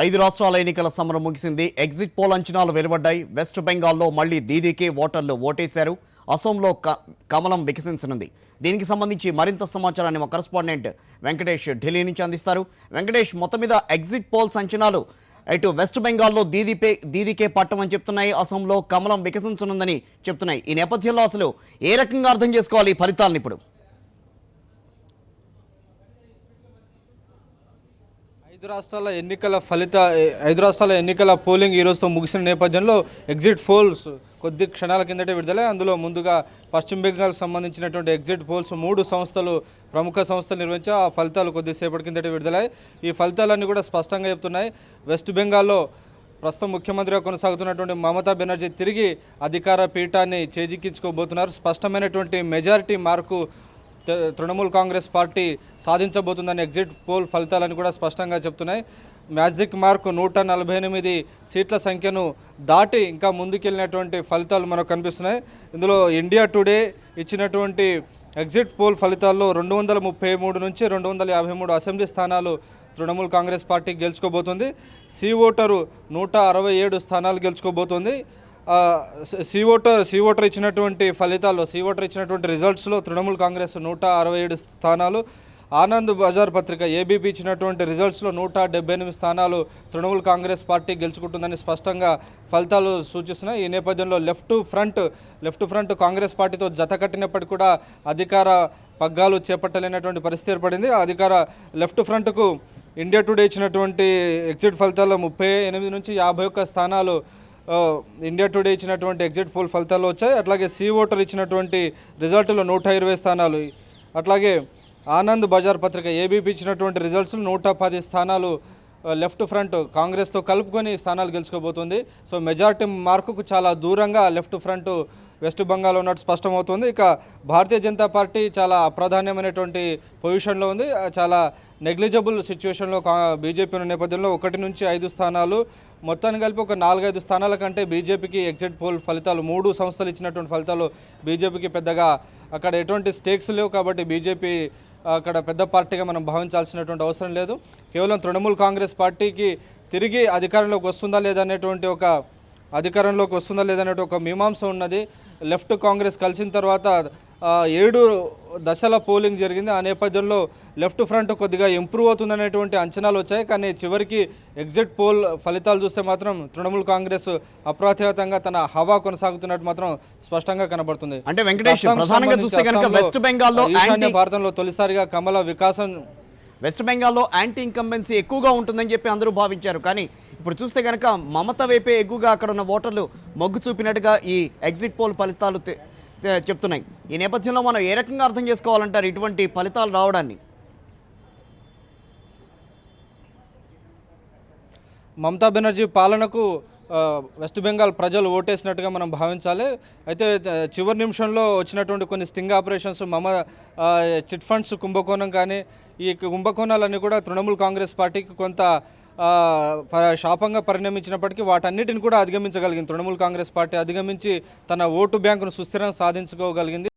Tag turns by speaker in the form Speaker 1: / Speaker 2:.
Speaker 1: ఐదు రాష్ట్రాల ఎన్నికల సమరం ముగిసింది. ఎగ్జిట్ పోల్ అంచనాలు వెలువడ్డాయి. వెస్ట్ బెంగాల్లో మళ్లీ దీదీకే ఓటర్లు ఓటేశారు. అసోంలో కమలం వికసించనుంది. దీనికి సంబంధించి మరింత సమాచారాన్ని మా కరెస్పాండెంట్ వెంకటేష్ ఢిల్లీ నుంచి అందిస్తారు. వెంకటేష్, మొత్తం మీద ఎగ్జిట్ పోల్స్ అంచనాలు ఇటు వెస్ట్ బెంగాల్లో దీదీకే పట్టమని చెప్తున్నాయి, అసోంలో కమలం వికసించనుందని చెప్తున్నాయి. ఈ నేపథ్యంలో అసలు ఏ రకంగా అర్థం చేసుకోవాలి ఈ ఫలితాలను ఇప్పుడు?
Speaker 2: ఐదు రాష్ట్రాల ఎన్నికల పోలింగ్ ఈ రోజుతో ముగిసిన నేపథ్యంలో ఎగ్జిట్ పోల్స్ కొద్ది క్షణాల కిందటే విడుదలై అందులో ముందుగా పశ్చిమ బెంగాల్కి సంబంధించినటువంటి ఎగ్జిట్ పోల్స్ 3 ప్రముఖ సంస్థలు నిర్వహించి ఆ ఫలితాలు కొద్దిసేపటి కిందటే విడుదలై ఈ ఫలితాలన్నీ కూడా స్పష్టంగా చెప్తున్నాయి. వెస్ట్ బెంగాల్లో ప్రస్తుతం ముఖ్యమంత్రిగా కొనసాగుతున్నటువంటి మమతా బెనర్జీ తిరిగి అధికార పీఠాన్ని చేజిక్కించుకోబోతున్నారు. స్పష్టమైనటువంటి majority mark Trinamool Congress party సాధించబోతుందని ఎగ్జిట్ పోల్ ఫలితాలను కూడా స్పష్టంగా చెప్తున్నాయి. మ్యాజిక్ మార్క్ 148 సీట్ల సంఖ్యను దాటి ఇంకా ముందుకెళ్ళినటువంటి ఫలితాలు మనకు కనిపిస్తున్నాయి. ఇందులో ఇండియా టుడే ఇచ్చినటువంటి ఎగ్జిట్ పోల్ ఫలితాల్లో 233 నుంచి 253 అసెంబ్లీ స్థానాలు తృణమూల్ కాంగ్రెస్ పార్టీ గెలుచుకోబోతుంది. సి ఓటరు 167 స్థానాలు గెలుచుకోబోతోంది. సి ఓటర్ ఇచ్చినటువంటి రిజల్ట్స్లో తృణమూల్ కాంగ్రెస్ 167 స్థానాలు, ఆనంద్ బజార్ పత్రిక ఏబీపీ ఇచ్చినటువంటి రిజల్ట్స్లో 178 స్థానాలు తృణమూల్ కాంగ్రెస్ పార్టీ గెలుచుకుంటుందని స్పష్టంగా ఫలితాలు సూచిస్తున్నాయి. ఈ నేపథ్యంలో లెఫ్ట్ ఫ్రంట్ కాంగ్రెస్ పార్టీతో జత కట్టినప్పటికీ కూడా అధికార పగ్గాలు చేపట్టలేనటువంటి పరిస్థితి ఏర్పడింది. అధికార లెఫ్ట్ ఫ్రంట్కు ఇండియా టుడే ఇచ్చినటువంటి ఎగ్జిట్ ఫలితాల్లో 38 నుంచి 51 స్థానాలు ఇండియా టుడే ఇచ్చినటువంటి ఎగ్జిట్ పోల్ ఫలితాల్లో వచ్చాయి. అట్లాగే సి ఓటర్ ఇచ్చినటువంటి రిజల్ట్లో 120 స్థానాలు, అట్లాగే ఆనంద్ బజార్ పత్రిక ఏబీపీ ఇచ్చినటువంటి రిజల్ట్స్ 110 స్థానాలు లెఫ్ట్ ఫ్రంట్ కాంగ్రెస్తో కలుపుకొని స్థానాలు గెలుచుకోబోతుంది. సో మెజారిటీ మార్కుకు చాలా దూరంగా లెఫ్ట్ ఫ్రంట్ వెస్ట్ బెంగాల్ ఉన్నట్టు స్పష్టమవుతుంది. ఇక భారతీయ జనతా పార్టీ చాలా అప్రాధాన్యమైనటువంటి పొజిషన్లో ఉంది. చాలా నెగ్లిజబుల్ సిచ్యువేషన్లో బీజేపీ ఉన్న నేపథ్యంలో 1 నుంచి 5 స్థానాలు మొత్తాన్ని కలిపి ఒక 4-5 స్థానాల కంటే బీజేపీకి ఎగ్జిట్ పోల్ ఫలితాలు 3 సంస్థలు ఇచ్చినటువంటి ఫలితాలు బీజేపీకి పెద్దగా అక్కడ ఎటువంటి స్టేక్స్ లేవు. కాబట్టి బీజేపీ అక్కడ పెద్ద పార్టీగా మనం భావించాల్సినటువంటి అవసరం లేదు. కేవలం తృణమూల్ కాంగ్రెస్ పార్టీకి తిరిగి అధికారంలోకి వస్తుందా లేదనేటువంటి ఒక మీమాంస ఉన్నది. లెఫ్ట్ కాంగ్రెస్ కలిసిన తర్వాత 7 దశల పోలింగ్ జరిగింది. ఆ నేపథ్యంలో లెఫ్ట్ ఫ్రంట్ కొద్దిగా ఇంప్రూవ్ అవుతుందనేటువంటి అంచనాలు వచ్చాయి. కానీ చివరికి ఎగ్జిట్ పోల్ ఫలితాలు చూస్తే మాత్రం తృణమూల్ కాంగ్రెస్ అప్రతిహతంగా తన హవా కొనసాగుతున్నట్టు మాత్రం స్పష్టంగా కనబడుతుంది.
Speaker 1: అంటే వెంకటేష్, ప్రధానంగా చూస్తే కనుక
Speaker 2: భారతంలో తొలిసారిగా కమల వికాసం
Speaker 1: వెస్ట్ బెంగాల్లో యాంటీ ఇన్కంబెన్సీ ఎక్కువగా ఉంటుందని చెప్పి అందరూ భావించారు. కానీ ఇప్పుడు చూస్తే కనుక మమత వైపే ఎక్కువగా అక్కడ ఉన్న ఓటర్లు మొగ్గు చూపినట్టుగా ఈ ఎగ్జిట్ పోల్ ఫలితాలు చెప్తున్నాయి. ఈ నేపథ్యంలో మనం ఏ రకంగా అర్థం చేసుకోవాలంటారు ఇటువంటి ఫలితాలు రావడాన్ని?
Speaker 2: మమతా బెనర్జీ పాలనకు వెస్ట్ బెంగాల్ ప్రజలు ఓటేసినట్టుగా మనం భావించాలి. అయితే చివరి నిమిషంలో వచ్చినటువంటి కొన్ని స్టింగ్ ఆపరేషన్స్, చిట్ ఫండ్స్ కుంభకోణం కానీ ఈ కుంభకోణాలన్నీ కూడా తృణమూల్ కాంగ్రెస్ పార్టీకి కొంత శాపంగా పరిణమించినప్పటికీ వాటన్నిటిని కూడా అధిగమించగలిగింది. తృణమూల్ కాంగ్రెస్ పార్టీ అధిగమించి తన ఓటు బ్యాంకును సుస్థిరం సాధించుకోగలిగింది.